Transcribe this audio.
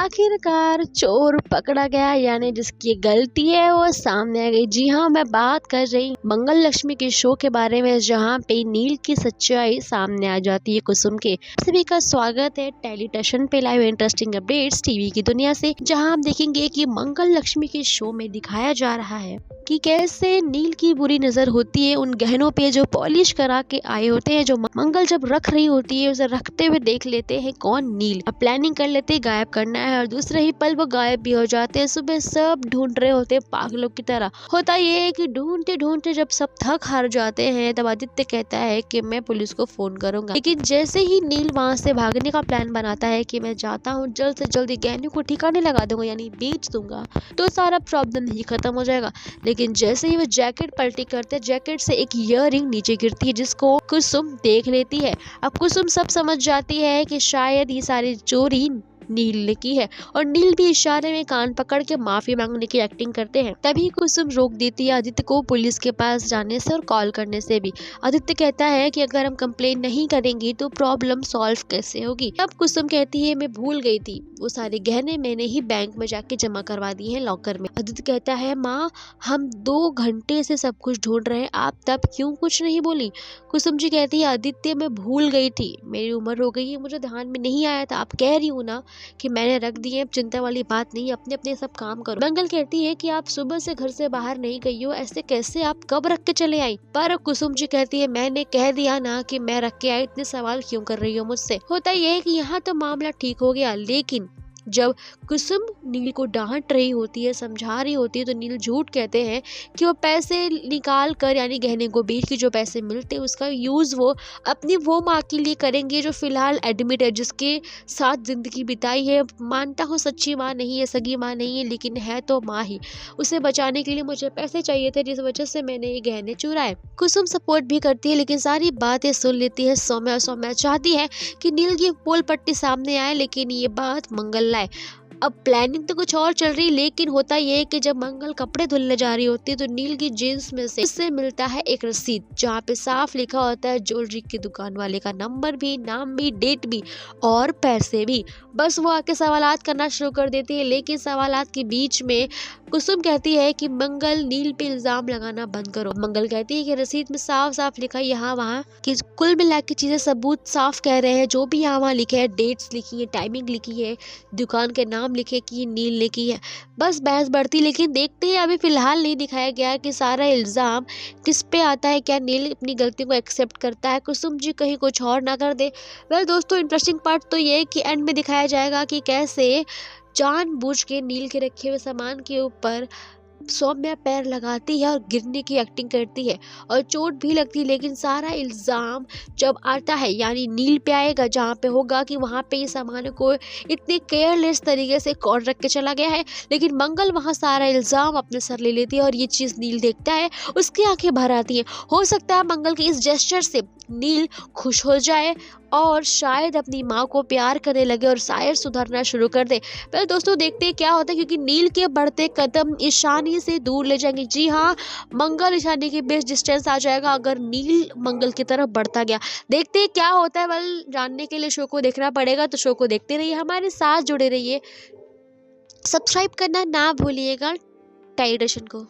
आखिरकार चोर पकड़ा गया, यानी जिसकी गलती है वो सामने आ गई। जी हाँ, मैं बात कर रही मंगल लक्ष्मी के शो के बारे में, जहाँ पे नील की सच्चाई सामने आ जाती है कुसुम के। सभी का स्वागत है टेलीटशन पे लाइव इंटरेस्टिंग अपडेट्स टीवी की दुनिया से, जहाँ हम देखेंगे कि मंगल लक्ष्मी के शो में दिखाया जा रहा है कि कैसे नील की बुरी नजर होती है उन गहनों पे जो पॉलिश करा के आए होते हैं, जो मंगल जब रख रही होती है उसे रखते हुए देख लेते हैं कौन, नील। अब प्लानिंग कर लेते हैं गायब करना है और दूसरे ही पल वो गायब भी हो जाते हैं। सुबह सब ढूंढ रहे होते हैं पागलों की तरह। होता ये है कि ढूंढते ढूंढते जब सब थक हार जाते हैं तब आदित्य कहता है कि मैं पुलिस को फोन करूंगा। लेकिन जैसे ही नील वहां से भागने का प्लान बनाता है कि मैं जाता हूँ, जल्द से जल्द गहनों को ठिकाने लगा दूंगा, यानी बेच दूंगा, तो सारा प्रॉब्लम ही खत्म हो जाएगा। लेकिन जैसे ही वो जैकेट पलटी करते, जैकेट से एक ईयररिंग नीचे गिरती है जिसको कुसुम देख लेती है। अब कुसुम सब समझ जाती है कि शायद ये सारी चोरी नील ने की है, और नील भी इशारे में कान पकड़ के माफी मांगने की एक्टिंग करते हैं। तभी कुसुम रोक देती है आदित्य को पुलिस के पास जाने से और कॉल करने से भी। आदित्य कहता है कि अगर हम कंप्लेन नहीं करेंगे तो प्रॉब्लम सॉल्व कैसे होगी। अब कुसुम कहती है मैं भूल गई थी, वो सारे गहने मैंने ही बैंक में जाके जमा करवा दिए हैं लॉकर में। आदित्य कहता है माँ, हम 2 घंटे से सब कुछ ढूंढ रहे हैं, आप तब क्यों कुछ नहीं बोली। कुसुम जी कहती है आदित्य मैं भूल गई थी, मेरी उम्र हो गई है, मुझे ध्यान में नहीं आया था। आप कह रही हूँ ना कि मैंने रख दिए, चिंता वाली बात नहीं, अपने अपने सब काम करो। मंगल कहती है कि आप सुबह से घर से बाहर नहीं गई हो, ऐसे कैसे, आप कब रख के चले आई। पर कुसुम जी कहती है मैंने कह दिया ना कि मैं रख के आई, इतने सवाल क्यों कर रही हो मुझसे। होता यह है कि यहाँ तो मामला ठीक हो गया, लेकिन जब कुसुम नील को डांट रही होती है, समझा रही होती है, तो नील झूठ कहते हैं कि वो पैसे निकाल कर, यानी गहने को बेच के जो पैसे मिलते हैं उसका यूज वो अपनी वो माँ के लिए करेंगे जो फिलहाल एडमिट है, जिसके साथ जिंदगी बिताई है। मानता हूँ सच्ची माँ नहीं है, सगी माँ नहीं है, लेकिन है तो माँ ही। उसे बचाने के लिए मुझे पैसे चाहिए थे, जिस वजह से मैंने ये गहने चुराए। कुसुम सपोर्ट भी करती है, लेकिन सारी बातें सुन लेती है सौम्या। सौम्या चाहती है कि नील की पोल पट्टी सामने आए, लेकिन ये बात मंगल लाए। अब प्लानिंग तो कुछ और चल रही, लेकिन होता यह है कि जब मंगल कपड़े धुलने जा रही होती है तो नील की जींस में से उससे मिलता है एक रसीद, जहाँ पे साफ लिखा होता है ज्वेलरी की दुकान वाले का नंबर भी, नाम भी, डेट भी और पैसे भी। बस वो आके सवालात करना शुरू कर देती है, लेकिन सवालात के बीच में कुसुम कहती है कि मंगल नील पे इल्जाम लगाना बंद करो। मंगल कहती है कि रसीद में साफ साफ लिखा है यहाँ वहाँ कि कुल मिला के चीजें सबूत साफ कह रहे हैं, जो भी यहाँ वहाँ लिखे है, डेट्स लिखी है, टाइमिंग लिखी है, दुकान के नाम लिखे कि ये नील ने की है। बस बहस बढ़ती, लेकिन देखते हैं अभी फिलहाल नहीं दिखाया गया कि सारा इल्जाम किस पे आता है, क्या नील अपनी गलती को एक्सेप्ट करता है, कुसुम जी कहीं कुछ और ना कर दे। वेल दोस्तों, इंटरेस्टिंग पार्ट तो ये है कि एंड में दिखाया जाएगा कि कैसे जानबूझ के नील के रखे हुए सामान के ऊपर सौम्या पैर लगाती है और गिरने की एक्टिंग करती है और चोट भी लगती है। लेकिन सारा इल्जाम जब आता है, यानी नील पे आएगा, जहाँ पे होगा कि वहाँ पे ये सामान को इतने केयरलेस तरीके से कौन रख के चला गया है, लेकिन मंगल वहाँ सारा इल्जाम अपने सर ले लेती है और ये चीज़ नील देखता है, उसकी आंखें भर आती हैं। हो सकता है मंगल के इस जेस्चर से नील खुश हो जाए और शायद अपनी माँ को प्यार करने लगे और शायद सुधरना शुरू कर दे। पहले दोस्तों देखते हैं क्या होता है, क्योंकि नील के बढ़ते कदम ईशानी से दूर ले जाएंगे। जी हाँ, मंगल ईशानी के बीच डिस्टेंस आ जाएगा अगर नील मंगल की तरफ बढ़ता गया। देखते हैं क्या होता है। वेल, जानने के लिए शो को देखना पड़ेगा, तो शो को देखते रहिए, हमारे साथ जुड़े रहिए, सब्सक्राइब करना ना भूलिएगा टेलीटशन को।